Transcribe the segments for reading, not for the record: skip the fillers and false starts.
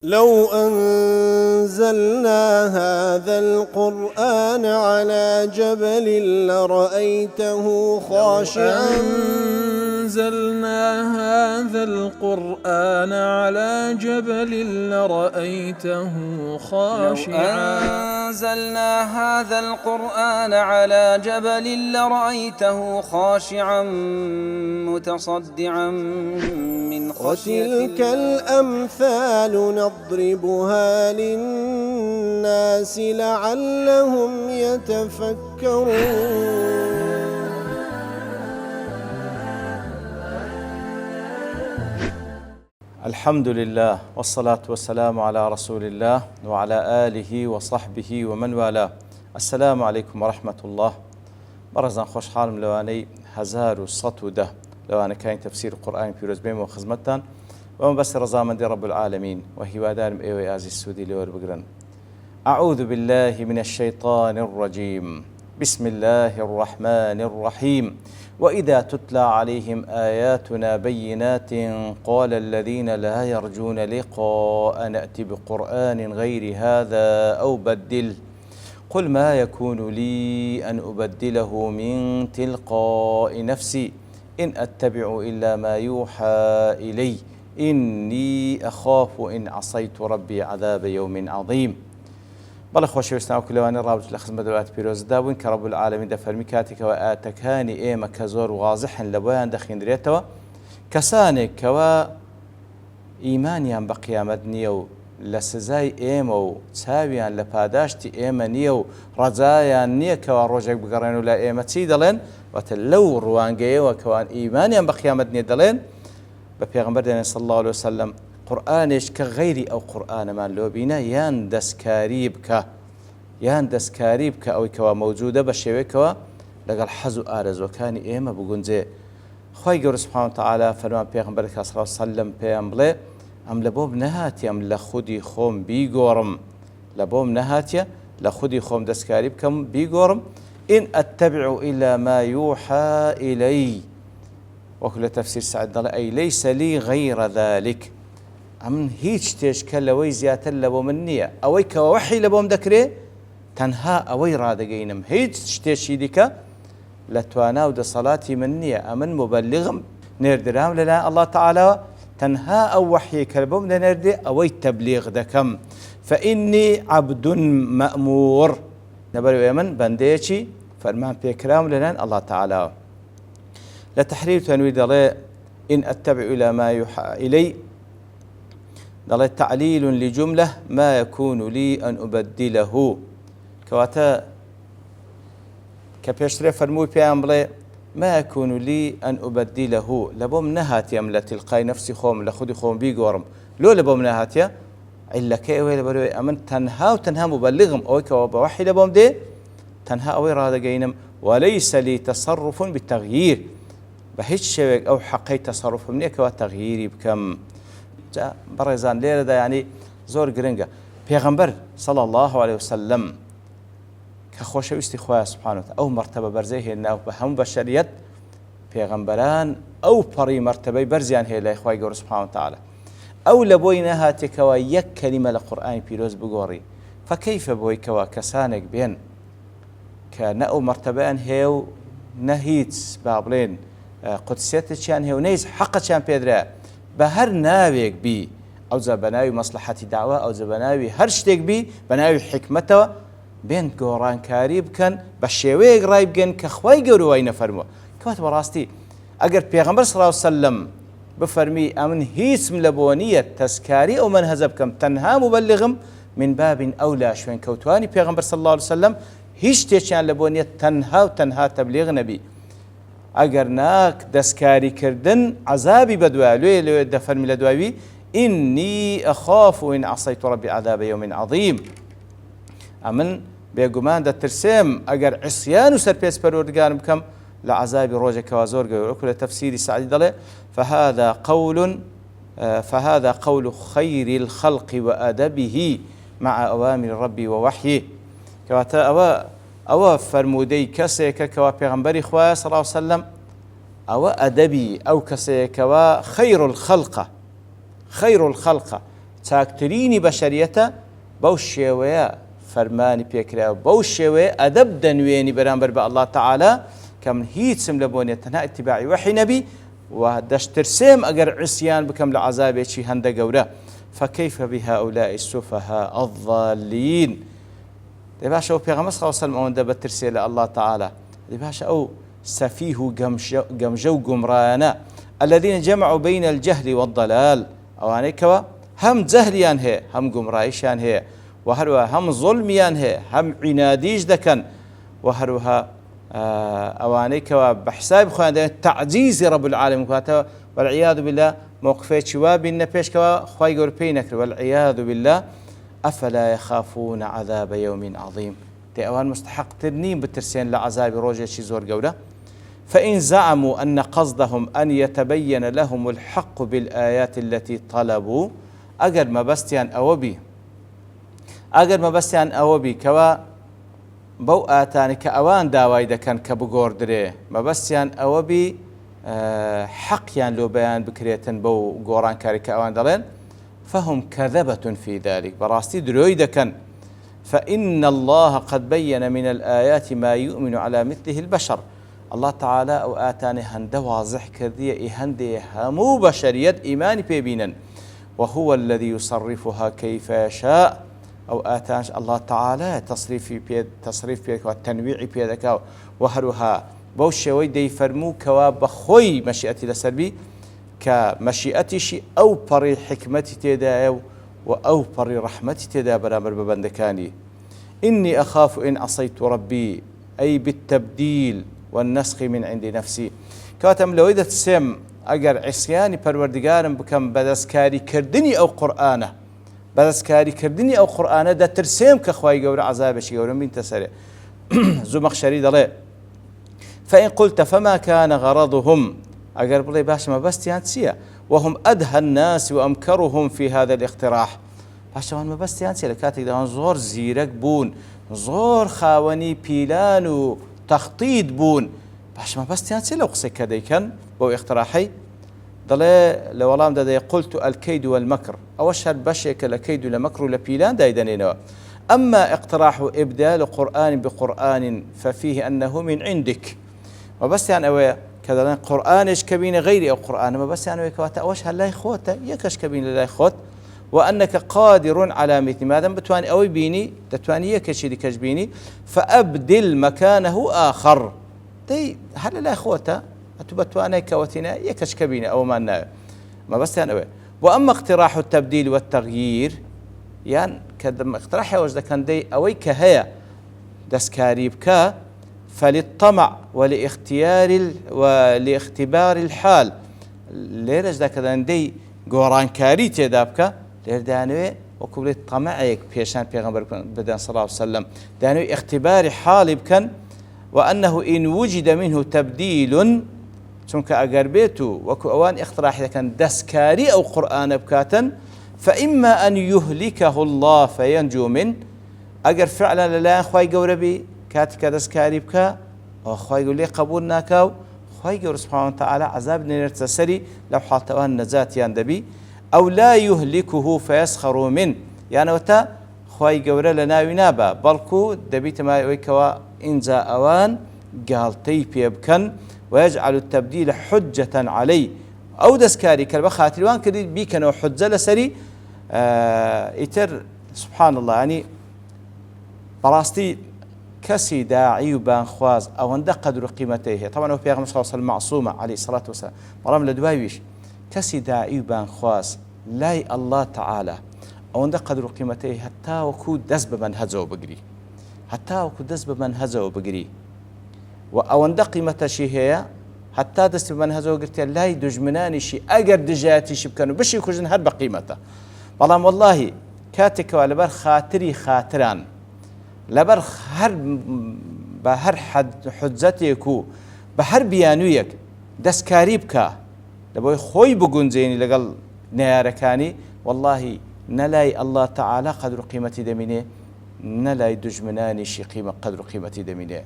لو أنزلنا هذا القرآن على جبل لرأيته خاشعا أنزلنا هذا القرآن على جبل لرأيته خاشعا أنزلنا هذا القرآن على جبل لرأيته خاشعا متصدعا من خشية وتلك الأمثال نضربها للناس لعلهم يتفكرون. الحمد لله والصلاة والسلام على رسول الله وعلى آله وصحبه ومن والاه. السلام عليكم ورحمة الله. برزان خوش حالم لواني 1110 لوانا كاين تفسير القرآن في رزبين وخزمتان ومن بس رزامن دي رب العالمين وهي وادان ايوي ازي السودي لور بقرن. أعوذ بالله من الشيطان الرجيم. بسم الله الرحمن الرحيم. وإذا تتلى عليهم آياتنا بينات قال الذين لا يرجون لقاء نأتي بقرآن غير هذا أو بدله قل ما يكون لي أن أبدله من تلقاء نفسي إن أتبع إلا ما يوحى إلي إني أخاف إن عصيت ربي عذاب يوم عظيم. بەڵێ خۆشەویستان کولەوانی ڕابردوو لە خزمەت دەوڵاتی پیرۆزدا بوون کە ڕەب العالەمین دەفەرمی کاتێکەوە ئاەتەکانی ئێمە کە زۆر وازحن لە بۆیان دەخیندرێتەوە کەسانێک کەوە ئیمانیان بە قیامەت نییە و لە سزای ئێمە و چاویان لە پاداشتی ئێمە نییە و ڕەجایان نییە کەوا ڕۆژێک بگەڕێن و لە ئێمە چی دەڵێن واتە لەو ڕوانگەیەوە کەوان ئیمانیان بە قیامەت نییە دەڵێن بە پێغەمبەر دەڵێن صلی الله عليه وسلم قورآنێش کە غەیری ئەو قورآنەمان لۆ بینە یان دەستکاری بکە ئەوەی کەوا مەوجودە بە شێوەیەکەوە لەگەڵ حەز و ئارەزوەکانی ئێمە بگونجێ. خی گەورە سوبحانەهو وتەعالا فەرمان پێغەمبەرێک صلی الله علیه وسلم پێیان بڵێ ئەم لە بۆم نەهاتیەم لە خودی خۆم بیگۆڕم لە بۆم نەهاتیە لە خودی خۆم دەستکاری بکەم بیگۆڕم ئین ئەتەبع إلا ما يوحى إلي وەکو لە تەفسیر سعد دەڵێ ئەی لەیسە لی غەیرە ذالک ئەمن هیچ شتێشکە لەوەی زیاتر لە بۆ من نییە ئەوەی کەوە وەحی لە بۆم دەکرێ تەنها ئەوەی ڕادەگەینم هیچ شتێکی دیکە لە توانا و دەسەڵاتی من نییە ئەمن مبەلغم نێردرام لەلایەن ئەڵڵا تەعالایەوە تەنها ئەو وەحیە کە لە بۆم دەنێردێ ئەوەی تەبلیغ دەکەم فإني عبد مأمور لەبەرەوەی من بەندەیەکی فەرمان پێکرام لەلایەن ئەڵڵا تەعالایەوە. لە تەحریر تەنویر دەڵێ إن أتبع إلى ما يوحى إلي دەڵێ تعلیل لجملة ما يكون لي أن أبدله کەواتە کە پێشترێ فەرمووی پێیان بڵێ ما يكون لي أن أبدله لە بۆم نەهاتیەم لە تیلقای نەفسی خۆم لە خودی خۆم بیگۆڕم لۆ لە بۆم نەهاتیە عیلەکەی ئەوەی لەبەرەوەی ئەمن تەنها و تەنها مبەلغم ئەوەی کەوە بە وەحی لە بۆم دێ تەنها ئەوەی ڕادەگەینم وليس لي تصرف بالتغيير بە هیچ شێوێک ئەو حەقەی تەسەڕوفم نییە کەوا تەغییری بکەم. بەڕێزان لێرەدا ینی زۆر گرنگە پێغەمبەر صلی الله عليه وسلم کە خۆشەویستی خۆیان سوبحانەهو وتەعالا ئەو مەرتەبە بەرزەی هێناو بە هەموو بەشەریەت پێغەمبەران ئەو پەڕی مەرتەبەی بەرزیان هەیە لای خی گەورە سوبحانەهو وتەعالا ئەو لە بۆی نەهاتێکەوە یەک کەلیمە لە قورئانی پیرۆز بگۆڕی فەکەیفە بۆی کەوا کەسانێک بێن کە نە ئەو مەرتەبەیان هەیە و نە هیچ با بڵێن قودسیەتێکیان هەیە و نەهیچ حەقەچیان پێدرایە بە هەر ناوێک بی ئەوجا بە ناوی مەسلحەتی داوا ئەوجا بە ناوی هەر شتێک بی بە ناوی حکمەتەوە بێن گۆڕانکاری بکەن بە شێوەیەک ڕای بگەن کە خوای گەورە وای نەفەرمووە. کەواتە بەڕاستی ئەگەر پێغەمبەر صلی الله علیه وسلم بفەرمی ئەمن هیچم لە بۆ نییە تەسکاری ئەو منهەجە بکەم تەنها مبەلغم من باب ئەولا شوێن کەوتوانی پێغەمبەر صلی الله علیه وسلم هیچ شتێکیان لە بۆ نییە تەنها و تەنها تەبلیغ نەبی ئەگەر ناک دەستکاریکردن عەزابی بەدوایە لێ دەفەرمی لە دوایوی ئینی ئەخاف إن عەصەیت رەبی عەذابە یەومین عەظیم ئەمن بێگومان دەترسێم ئەگەر عیسیان و سەرپێچ پەروەردگارم بکەم لە عەزابی ڕۆژێکەوە زۆر گەورە وەکو لە تەفسیری سعدی دەڵێ فهذا قول خير الخلق وأدبه مع أوامر ربي ووحيه کەواتە ئەوە فەرموودەی کەسێکە کەوا پێغەمبەری خوایە صلی الله علیه وسلم ئەوە ئەدەبی ئەو کەسێکەوە خەیر الخەلقە چاکترینی بەشەریەتە بەو شێوەیە فەرمانی پێکراوە بەو شێوەیە ئەدەب دەنوێنی بەرامبەر بە ئەڵڵا تەعالا کە من هیچم لە بۆ نیە تەنها ئیتیباعی وەحی نەبی و دەشترسێم ئەگەر عیسیان بکەم لە عەزابێکی هەندە گەورە فكيف بهؤلاء السفهاء الضالين دەی باشە ئەو پێغەمبەر صلی الله علیه و سلم ئەوەندە بەترسێ لە ئەڵڵا تەعالا دەی باشە ئەو سەفیه و گەمژە و گومڕایانە الذين جمعوا بين الجهل والضلال ئەوانەی کەوە هەم جەهلیان هەیە هەم گومڕاییشیان هەیە و هەروەها هەم زوڵمیان هەیە هەم عینادیش دەکەن و هەروەها ئەوانەی کەوە بە حسابی خۆیان دەوێت تەعجیزی رب العالمین کاتەوە والعیاذ بالله موقفێکی وا بینە پێشکەوە خوای گەورە پێی نەکرد والعیاذ بالله ئەفەلا یەخافون عذاب یوم عظیم تێ ئەوان مستحقتر نین بترسێن لە عەزابی ڕۆژێکی زۆر گەورە فإن زعموا أن قصدهم أن يتبين لهم الحق بالآيات التي طلبوا أجر ما بستيان أوبي كوا بو آتاني كأوان داوای دەکەن کە بگۆڕدرێ مەبەستیان ئەوە بی حەقیان لۆ بەیان بکرێتن بەو گۆڕانکاری کە ئەوان دەڵێن فهم كذبة في ذلك براستي درۆی دەکەن فإن الله قد بين من الآيات ما يؤمن على مثله البشر الله تعالى أو آتاني هەندە واضح کردیە هەندێ هەموو بەشەریەت ئیمانی پێبینن وهو الذي يصرفها كيف يشاء أو آتانش الله تعالى تصريف بيد والتنويع بيدك وهروها بوشوي دي فرمو كوا بخوي مشيئتي لسربي كمشيئتي شي أو بري حكمتي تدا أو بري رحمتي تدا برامر ببندكاني إني أخاف إن عصيت ربي أي بالتبديل والنسخ من عند نفسي كاتم لو إذا تسم أجر عصياني پروردگارم بكم بدسكاري كردني أو قرآنه بەدەستکاری کردنی ئەو قورئانە دەترسێم کە خوای گەورە عەزابێکی گەورەم بینتە سەرێ زومەخشەری دەڵێ فإن قلت فما كان غرضهم ئەگەر بڵێ باشە مەبەستیان چییە وهم أدهى الناس وأمكرهم في هذا الاقتراح باشەوان مەبەستیان چییە لە کاتێک داوان زۆر زیرەک بوون زۆر خاوەنی پیلان و تەخطیط بوون باش مەبەستیان چییە لەو قسەی کە دەیکەن بۆ اقتراحی دەڵێ لە وەڵام دەدەی قلت الكيد والمكر ئەوەش هەر بەشێکە لە کەید و لە مەکر و لە پیلان دایدەنێنەوە أما اقتراح إبدال قرآن بقرآن ففيه أنه من عندك وبس يعني أوي كذا قرآنش كبين غير أو قرآن ما بس يعني كواتا أوش هلا يخوته يكش كبين لا يخوت وأنك قادر على مثل ما دام بتواني أوي بيني تتواني يكش دي كجبيني فأبدل مكانه آخر تي هلا لا يخوته أتبتواني كواتنا يكش كبين أو ما بس يعني أوي وأما اقتراح التبديل والتغيير يعني كدم اقتراح وجد كان دي أوي كهيا دسكاري بكا فللطمع ولاختبار الحال ليرج دا كدان دي قوران كاري تيدا بكا لير دانوي وكبلي طمعيك بيشان بيغمبر بدان صلى الله عليه وسلم دانوي اختبار حال بكن وأنه إن وجد منه تبديل چونك أقربيتو وكو أوان اقتراح كان دسكاري أو قرآن بكاتا فإما أن يهلكه الله فينجو منه أجر فعلا لا خواي قوربي كاتك دسكاري بكا أو خواي يقول لي قبول ناكاو خواي يقول سبحانه وتعالى عذاب نرتسري لو حالتوان نجاة يندبي أو لا يهلكه فيسخروا منه يعني وتا خواي قورا لنا ينابا بلكو دبيت ما يويكوا إنزا أوان قال تيبي بكن ويجعل التبديل حجة عليه أو دسكاري كالبخاتي وان كري بيكنا حجة لسري إتر سبحان الله يعني براستي كسي داعي وبانخواز أو أن قدر قيمته طبعا هو بيغمر صلى الله عليه وسلم معصومة عليه الصلاة والسلام مرام لدوايويش كسي داعي وبانخواز لاي الله تعالى أو أن قدر قيمته حتى وكو دزب منهزه وبقري حتى وكو دزب منهزه وبقري أو أن قيمته شي هي حتى دزب منهزه وقرتي لاي دجمناني شي أقر دجاتي شبكانو بشي يكوجن هر بقيمته بلام والله كاتك ولبر خاطري خاطران لبر هر حجتك بهر بيانويك دسكاري بكا لبوي خوي بقنزيني لقل نياركاني والله نلاي الله تعالى قدر قيمتي دميني نلاي دجمناني شي قيمة قدر قيمتي دميني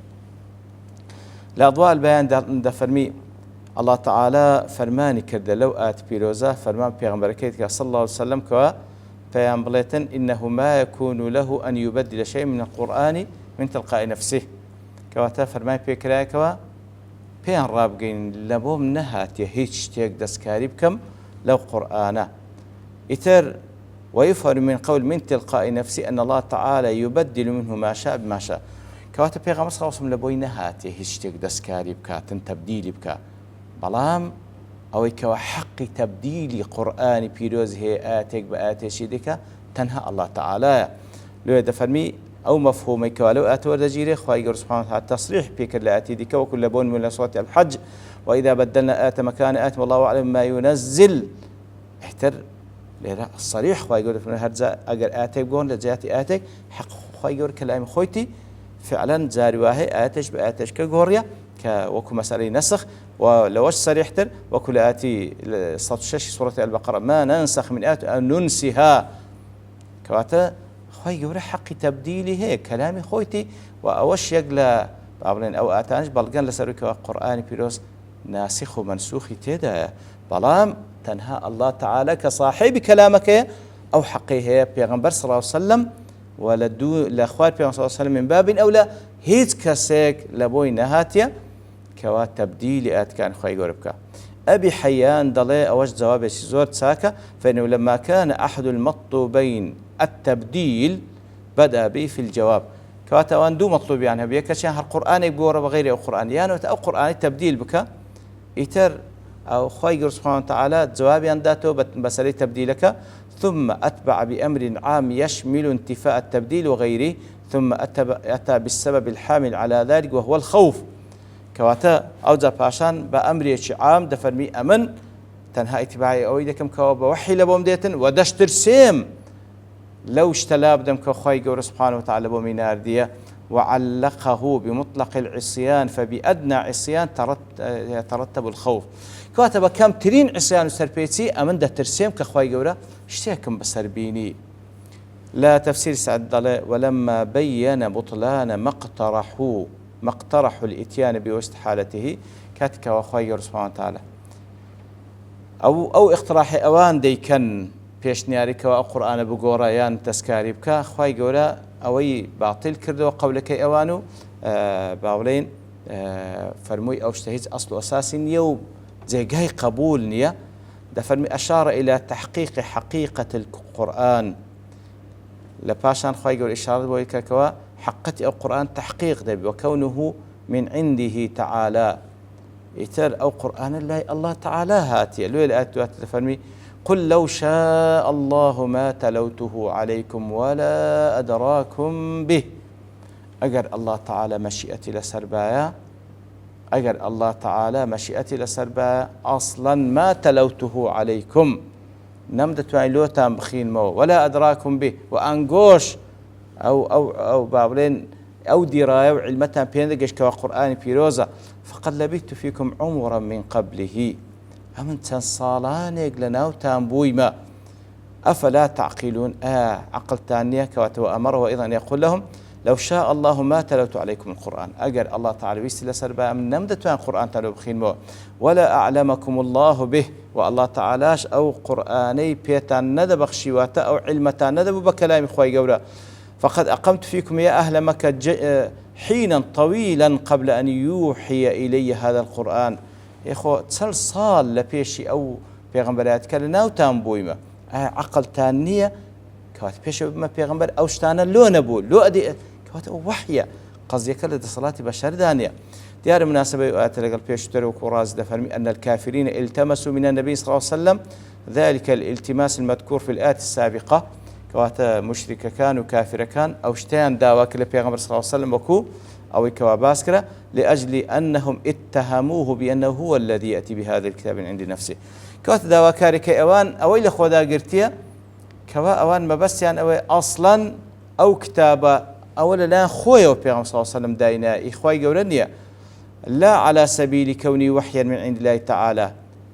لأضواء البيان دا فرمي الله تعالى فرماني كرد لو آت بيروزا فرمان بيغمبركيتك صلى الله عليه وسلم كوا بيان بليتن إنه ما يكون له أن يبدل شيء من القرآن من تلقاء نفسه كواتا فرماي بيكراكوا بيان رابقين لبوم نهات هيتش تيك دسكاري بكم لو قرآنا إتر ويفهم من قول من تلقاء نفسه أن الله تعالى يبدل منه ما شاء بما شاء كواتا بيغمر صلى الله عليه وسلم لبوي نهات هيتش تيك دسكاري بكا تنتبديل بكا بلام أو كوا حق تبديل قرآن بيروز هي آتك بآتي شيدك تنهى الله تعالى لو دفرمي أو مفهوم كوالو آتور دجيري خواهي سبحانه وتعالى تصريح بك الآتي ديك وكل بون من صوت الحج وإذا بدلنا آت مكان آت والله أعلم ما ينزل احتر الصريح خواهي يقول هرزا أجر آتك بون لجاتي آتك حق خواهي يقول كلام خويتي فعلا زاري واهي آتش بآتش كجوريا وكو مسألة نسخ ولوش صريح تر وكل آتي صوت الشش سورة البقرة ما ننسخ من آت أو ننسها كواتا خوي يقول حق تبديلي هيك كلامي خويتي وأوش يقلا بعضين أو آتانش بلقان لسروك قرآن بيروس ناسخ ومنسوخ تدا بلام تنهى الله تعالى كصاحب كلامك أو حقيه بيغمبر صلى الله عليه وسلم ولدو لأخوار بيغمبر صلى الله عليه وسلم من باب أولى هيت كسيك لبوي نهاتيا كوا تبديل آت كان خوي يقولك أبي حيان ضلي أوش جواب زور ساكا فإنه لما كان أحد المطلوبين التبديل بدأ به في الجواب كواتا وان دو مطلوب يعني بيك شان القرآن يقول بغير أو قرآن يعني أو قرآن التبديل بك يتر أو خوي سبحانه وتعالى جواب ينداته بسالي تبديلك ثم أتبع بأمر عام يشمل انتفاء التبديل وغيره ثم أتى بالسبب الحامل على ذلك وهو الخوف كواتا أوجا باشان بأمر عام دفرمي أمن تنها اتباعي أويدكم كوا بوحي لبوم ديتن ودشتر سيم لو اشتلاب دم كخوي سبحانه وتعالى بومينار ديا وعلقه بمطلق العصيان فبأدنى عصيان يترتب الخوف كاتب كم ترين عصيان سربيتي أمن ده ترسيم كخوي جورا اشتيكم بسربيني لا تفسير سعد ضلاء ولما بين بطلان ما اقترحوا الاتيان بوسط حالته كاتك وخوي سبحانه وتعالى أو اقتراح أوان ديكن پێشنیاری کەوا ئەو قورئانە بگۆڕە یان تەسکاری بکە خوای گەورە ئەوەی باطیل کردەوە قەولەکەی ئەوان و باوڵێن فەرمووی ئەو شتە هیچ ئەسڵ و ئەساسی نییە و جێگای قبول نییە دەفەرمی ئەشارە إلى تحقيق حقيقة القرآن لە پاشان خوای گەورە ئیشارەت بۆی کەکەوە حقەتی ئەو قورئان تحقیق دەبێت وكونه من عنده تعالى ئیتر ئەو قورئانە لای الله تعالى هاتیە لێ لە ئاەت دواتر دەفەرمی قل لو شاء الله ما تلوته عليكم ولا أدراكم به أجر الله تعالى مشيئتي لسربايا أجر الله تعالى مشيئتي لسربايا أصلا ما تلوته عليكم نمدت وعلوتام بخين مو ولا أدراكم به وأنقوش أو بابلين أو دراية وعلمتها بيندقش كقرآن بيروزا فقد لبثت فيكم عمرا من قبله أمن تنصالانيك لنا وتنبوي ما أفلا تعقلون عقل تانية كواتو أمره أيضا يقول لهم لو شاء الله ما تلوت عليكم القرآن أجر الله تعالى ويستل سربا من نمدت عن القرآن تلو بخين مو ولا أعلمكم الله به والله تعالاش أو قرآني بيتان ندب خشيواتا أو علمتان ندب بكلام إخوائي قولا فقد أقمت فيكم يا أهل مكة حينا طويلا قبل أن يوحي إلي هذا القرآن يخو تسلسال لبيشي أو بيغمبرات كلنا وتنبويما عقل تانية كوات بيشي بما بيغمبر أو شتانا لو نبو لو أدي كوات وحية قصدي كلا صلاة بشر دانية ديار مناسبة يؤات لقل بيشي تروك وراز دفرمي أن الكافرين التمسوا من النبي صلى الله عليه وسلم ذلك الالتماس المذكور في الآيات السابقة كوات مشرك كان وكافر كان أو شتان داوا كلا بيغمبر صلى الله عليه وسلم وكو أو كواباسكرة لأجل أنهم اتهموه بأنه هو الذي يأتي بهذا الكتاب من عند نفسه كوات داوا كارك أوان أوي لخودا قرتيا كوا أوان ما بس يعني أوي أصلا أو كتابة أولا لا خويا وبيغمبر صلى الله عليه وسلم داينا إخوائي قولنيا لا على سبيل كوني وحيا من عند الله تعالى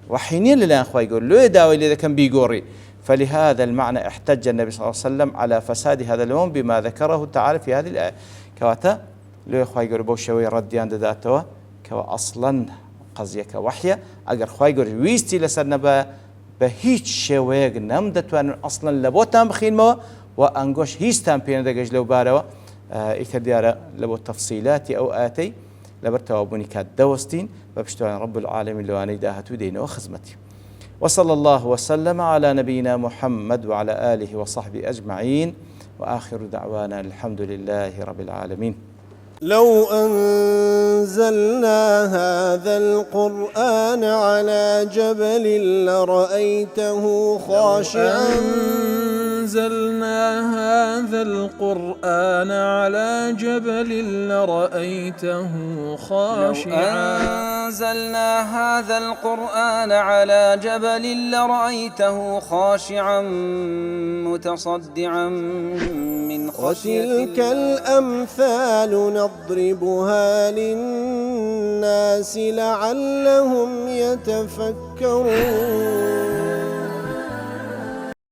وحينين لله أخوائي يقول لو يداوي إذا كان بيقوري فلهذا المعنى احتج النبي صلى الله عليه وسلم على فساد هذا اليوم بما ذكره تعالى في هذه الآية كواتا لو أخوائي يقول بوشوي رديان داتوا كوا أصلا قضية كوحية أجر أخوائي يقول ويستي لسنبا بە هیچ شێوەیەک نەم دەتوانن ئەسڵەن لە بۆتان بخینمەوە و ئەنگۆش هیچتان پێ نەدەگەشت لەو بارەوە ئیتر دیارە لە بۆ تەفسیلاتی ئەو ئاتەی لەبەر تەوابوونی کات دەوەستین بە پشتیوانی رب العالمین لەوانەی داهاتوو دێنەوە خزمەتی. وصلى الله وسلم على نبينا محمد وعلى آله وصحبه أجمعين وآخر دعوانا الحمد لله رب العالمين. لو أنزلنا هذا القرآن على جبل لرأيته خاشعا أنزلنا هذا القرآن على جبل لرأيته خاشعا أنزلنا هذا القرآن على جبل لرأيته خاشعا متصدعا من خشية وتلك الأمثال نضربها للناس لعلهم يتفكرون.